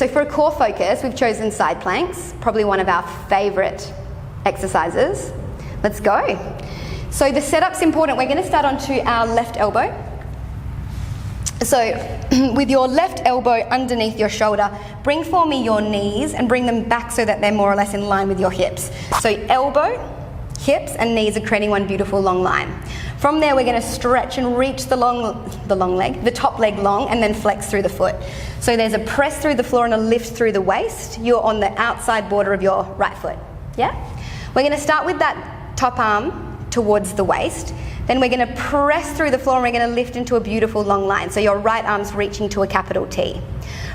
So for a core focus, we've chosen side planks, probably one of our favorite exercises. Let's go. So the setup's important. We're going to start onto our left elbow. So with your left elbow underneath your shoulder, bring for me your knees and bring them back so that they're more or less in line with your hips. So elbow, hips and knees are creating one beautiful long line. From there, we're going to stretch and reach the top leg long, and then flex through the foot. So there's a press through the floor and a lift through the waist. You're on the outside border of your right foot. Yeah? We're going to start with that top arm towards the waist. Then we're going to press through the floor and we're going to lift into a beautiful long line. So your right arm's reaching to a capital T.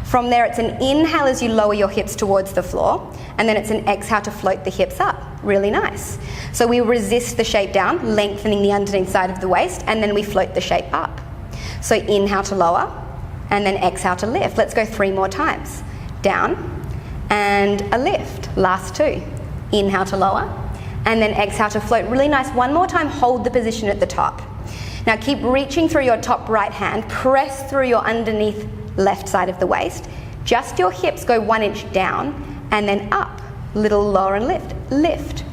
From there, it's an inhale as you lower your hips towards the floor, and then it's an exhale to float the hips up. Really nice. So we resist the shape down, lengthening the underneath side of the waist, and then we float the shape up. So inhale to lower, and then exhale to lift. Let's go 3 more times. Down, and a lift. Last 2. Inhale to lower, and then exhale to float. Really nice. One more time, hold the position at the top. Now keep reaching through your top right hand, press through your underneath left side of the waist. Just your hips go 1 inch down, and then up. Little lower and lift. Lift,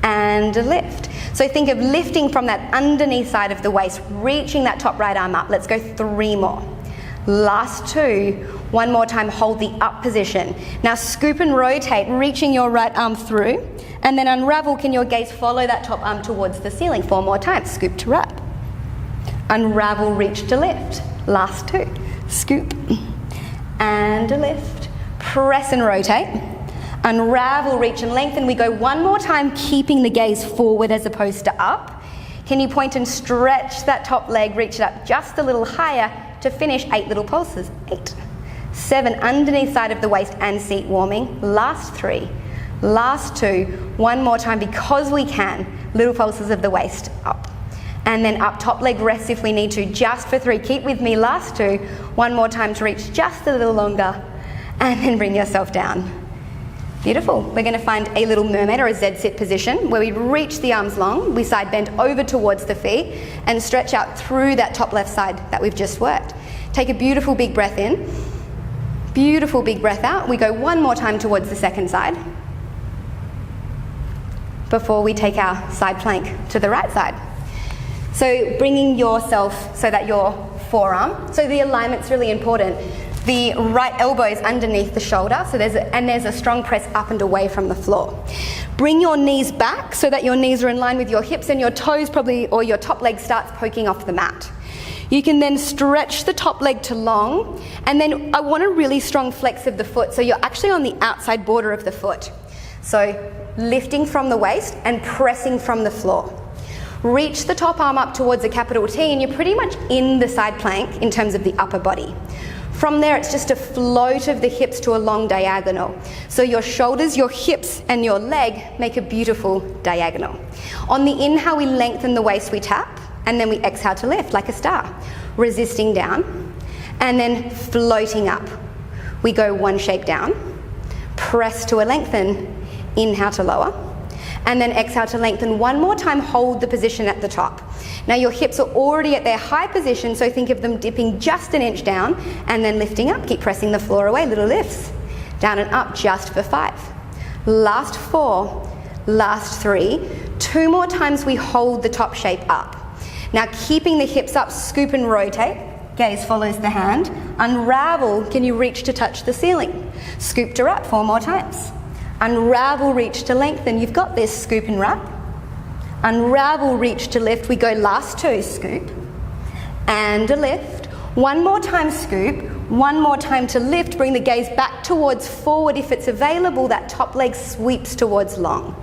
and a lift. So think of lifting from that underneath side of the waist, reaching that top right arm up. Let's go 3 more. Last 2. One more time, hold the up position. Now scoop and rotate, reaching your right arm through, and then unravel. Can your gaze follow that top arm towards the ceiling? 4 more times. Scoop to wrap. Unravel, reach to lift. Last 2. Scoop, and a lift. Press and rotate. Unravel, reach and lengthen. We go 1 more time, keeping the gaze forward as opposed to up. Can you point and stretch that top leg, reach it up just a little higher to finish 8 little pulses. 8, 7, underneath side of the waist and seat warming. Last 3, last 2. 1 more time because we can. Little pulses of the waist up. And then up, top leg rests if we need to, just for 3. Keep with me, last 2. 1 more time to reach just a little longer, and then bring yourself down. Beautiful. We're going to find a little mermaid or a Z-sit position where we reach the arms long, we side bend over towards the feet, and stretch out through that top left side that we've just worked. Take a beautiful big breath in, beautiful big breath out. We go 1 more time towards the second side before we take our side plank to the right side. So bringing yourself so that your forearm, so the alignment's really important. The right elbow is underneath the shoulder, so there's a strong press up and away from the floor. Bring your knees back so that your knees are in line with your hips and your toes probably, or your top leg starts poking off the mat. You can then stretch the top leg to long, and then I want a really strong flex of the foot, so you're actually on the outside border of the foot. So lifting from the waist and pressing from the floor. Reach the top arm up towards a capital T, and you're pretty much in the side plank in terms of the upper body. From there, it's just a float of the hips to a long diagonal. So your shoulders, your hips, and your leg make a beautiful diagonal. On the inhale, we lengthen the waist, we tap, and then we exhale to lift like a star. Resisting down, and then floating up. We go 1 shape down, press to a lengthen, inhale to lower, and then exhale to lengthen. 1 more time, hold the position at the top. Now your hips are already at their high position, so think of them dipping just 1 inch down and then lifting up. Keep pressing the floor away, little lifts. Down and up just for 5. Last 4, last 3. 2 more times we hold the top shape up. Now keeping the hips up, scoop and rotate. Gaze follows the hand. Unravel, can you reach to touch the ceiling? Scoop to wrap 4 more times. Unravel, reach to lengthen. You've got this, scoop and wrap. Unravel, reach to lift. We go last 2, scoop and a lift. 1 more time, scoop. 1 more time to lift. Bring the gaze back towards forward. If it's available, that top leg sweeps towards long.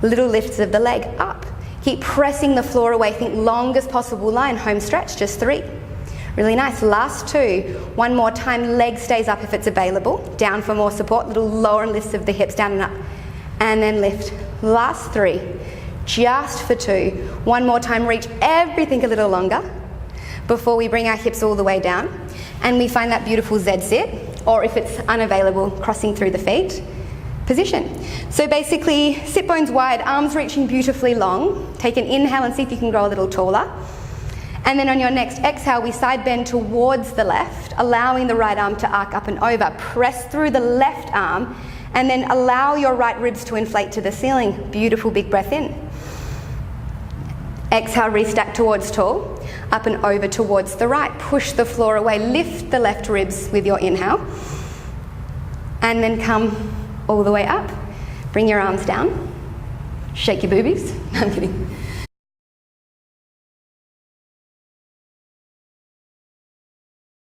Little lifts of the leg up. Keep pressing the floor away. Think longest possible line. Home stretch, just 3. Really nice. Last 2. 1 more time, leg stays up if it's available. Down for more support. Little lower and lifts of the hips, down and up. And then lift. Last 3. Just for 2. 1 more time, reach everything a little longer before we bring our hips all the way down. And we find that beautiful Z-sit, or if it's unavailable, crossing through the feet position. So basically, sit bones wide, arms reaching beautifully long. Take an inhale and see if you can grow a little taller. And then on your next exhale, we side bend towards the left, allowing the right arm to arc up and over. Press through the left arm and then allow your right ribs to inflate to the ceiling. Beautiful big breath in. Exhale, restack towards tall, up and over towards the right. Push the floor away, lift the left ribs with your inhale. And then come all the way up. Bring your arms down. Shake your boobies. No, I'm kidding.